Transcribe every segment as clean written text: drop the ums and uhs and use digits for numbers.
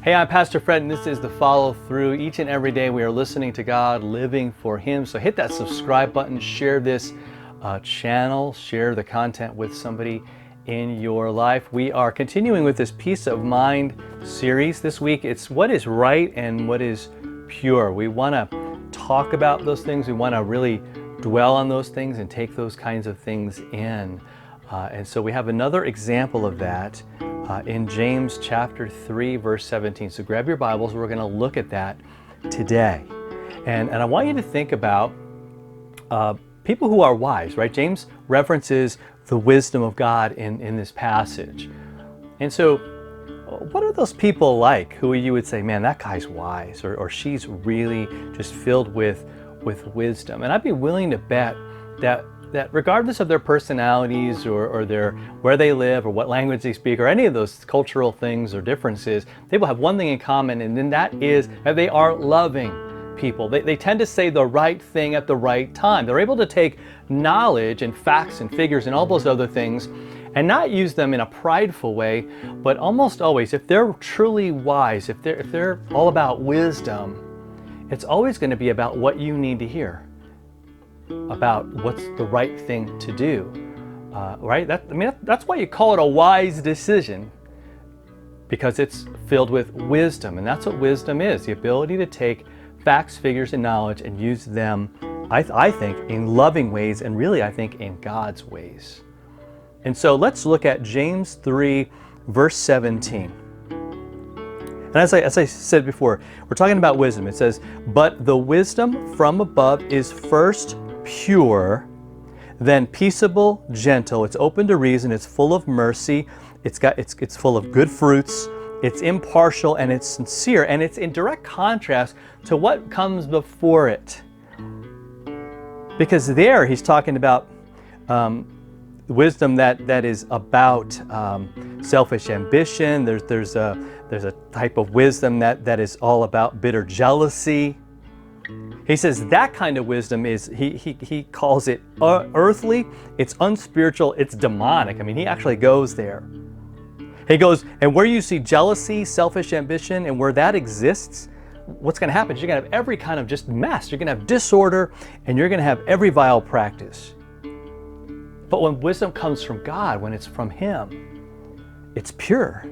Hey, I'm Pastor Fred, and this is the follow through. Each and every day we are listening to God, living for Him. So hit that subscribe button, share this channel, share the content with somebody in your life. We are continuing with this Peace of Mind series. This week it's what is right and what is pure. We want to talk about those things. We want to really dwell on those things and take those kinds of things in. And so we have another example of that in James chapter 3, verse 17. So grab your Bibles. We're going to look at that today. And I want you to think about people who are wise, right? James references the wisdom of God in this passage. And so what are those people like who you would say, man, that guy's wise, or she's really just filled with wisdom? And I'd be willing to bet that regardless of their personalities or their where they live or what language they speak or any of those cultural things or differences, they will have one thing in common, and then that is that they are loving people. They tend to say the right thing at the right time. They're able to take knowledge and facts and figures and all those other things and not use them in a prideful way, but almost always, if they're truly wise, if they're all about wisdom, it's always going to be about what you need to hear, about what's the right thing to do, right? That's why you call it a wise decision, because it's filled with wisdom. And that's what wisdom is, the ability to take facts, figures, and knowledge and use them, I think, in loving ways, and really, I think, in God's ways. And so let's look at James 3, verse 17. And as I said before, we're talking about wisdom. It says, "But the wisdom from above is first pure, then peaceable, gentle. It's open to reason. It's full of mercy. It's full of good fruits. It's impartial and it's sincere." And it's in direct contrast to what comes before it, because there he's talking about wisdom that is about selfish ambition. There's a type of wisdom that is all about bitter jealousy. He says that kind of wisdom is, he calls it earthly, it's unspiritual, it's demonic. I mean, he actually goes there. He goes, and where you see jealousy, selfish ambition, and where that exists, what's going to happen is you're going to have every kind of just mess. You're going to have disorder, and you're going to have every vile practice. But when wisdom comes from God, when it's from Him, it's pure.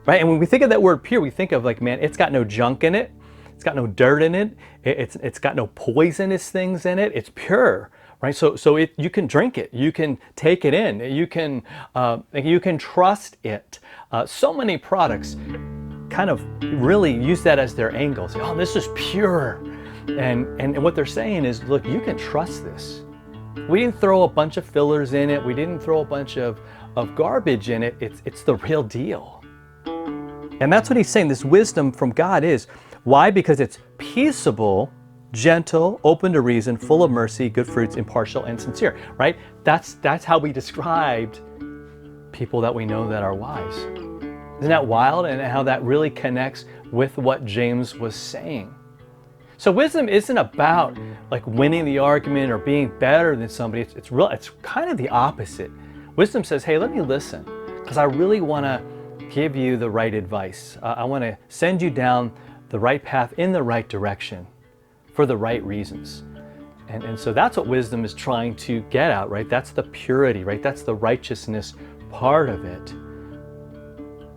Right? And when we think of that word pure, we think of like, man, it's got no junk in it. It's got no dirt in it. It's got no poisonous things in it. It's pure, right? So you can drink it. You can take it in. You can trust it. So many products kind of really use that as their angle. Say, oh, this is pure, and what they're saying is, look, you can trust this. We didn't throw a bunch of fillers in it. We didn't throw a bunch of garbage in it. It's the real deal. And that's what he's saying. This wisdom from God is. Why? Because it's peaceable, gentle, open to reason, full of mercy, good fruits, impartial, and sincere, right? That's how we described people that we know that are wise. Isn't that wild? And how that really connects with what James was saying. So wisdom isn't about like winning the argument or being better than somebody. It's kind of the opposite. Wisdom says, hey, let me listen, because I really want to give you the right advice. I want to send you down the right path in the right direction for the right reasons. And so that's what wisdom is trying to get at, right? That's the purity, right? That's the righteousness part of it.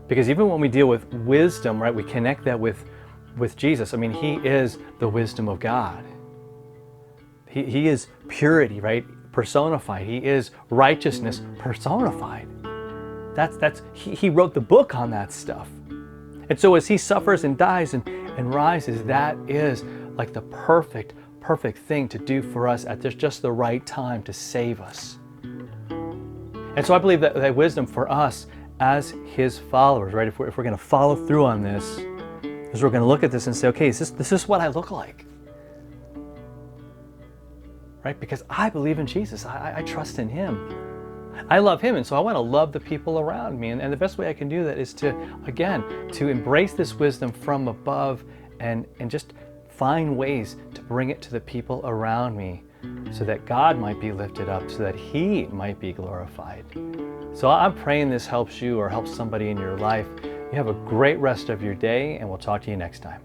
Because even when we deal with wisdom, right, we connect that with Jesus. I mean, He is the wisdom of God. He is purity, right? Personified. He is righteousness personified. He wrote the book on that stuff. And so as He suffers and dies and rises, that is like the perfect thing to do for us at just the right time to save us. And so I believe that wisdom for us as His followers, right? If we're going to follow through on this, is we're going to look at this and say, okay, this is what I look like. Right? Because I believe in Jesus. I trust in Him. I love Him, and so I want to love the people around me. And the best way I can do that is to embrace this wisdom from above and just find ways to bring it to the people around me so that God might be lifted up, so that He might be glorified. So I'm praying this helps you or helps somebody in your life, You have a great rest of your day, and we'll talk to you next time.